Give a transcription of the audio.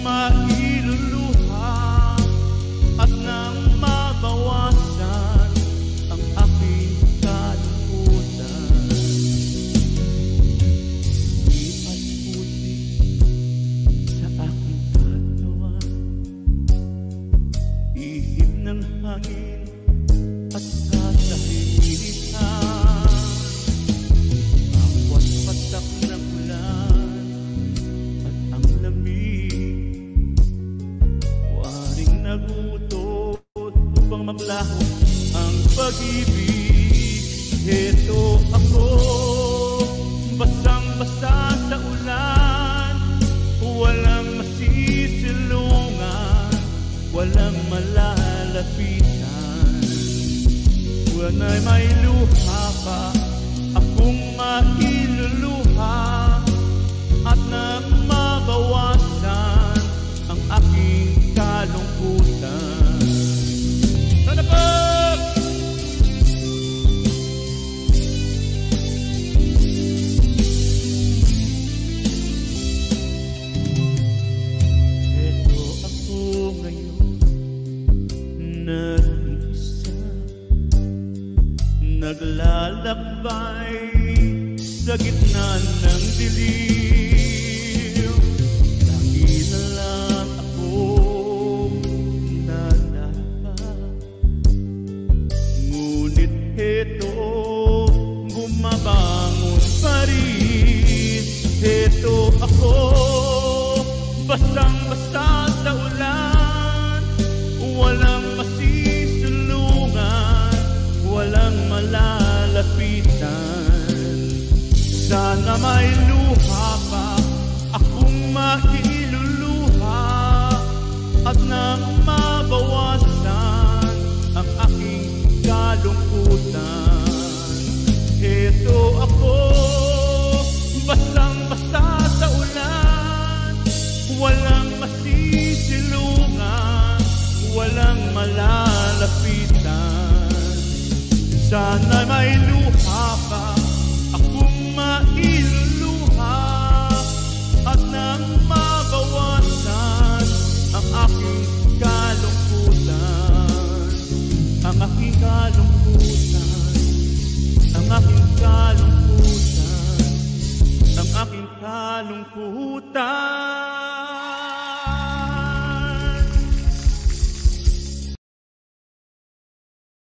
mailuluha at nang mabawasan ang aking kalungkutan. Lipat puti sa aking katawan, ihip ng hangin at katahimikan, bawat patak ng ulan at ang lamig, waring nagutot upang maglaho ang pag-ibig. Heto ako, basang-basa sa ulan, walang masisilungan, walang malalapitan. Wana'y may luha pa akong mailuluha at nang mabawasan ang aking kalungkutan. Sana po! Eto ako ngayon, nag-iisa, naglalakbay sa gitna ng dilim. Lagi na lang akong nalapa, ngunit heto, bumabangon pa rin. Heto ako, basang-basa sa ulan, walang masisulungan, walang malalapitan. Sana may luha pa akong mailuluha at nang mabawasan ang aking kalungkutan. Heto ako, basang-basa sa ulan, walang masisilungan, walang malalapitan. Sana may luha pa akong mailuluha at nang mabawasan ang aking kalungkutan. Ang aking kalungkutan, ang aking kalungkutan, ang aking kalungkutan.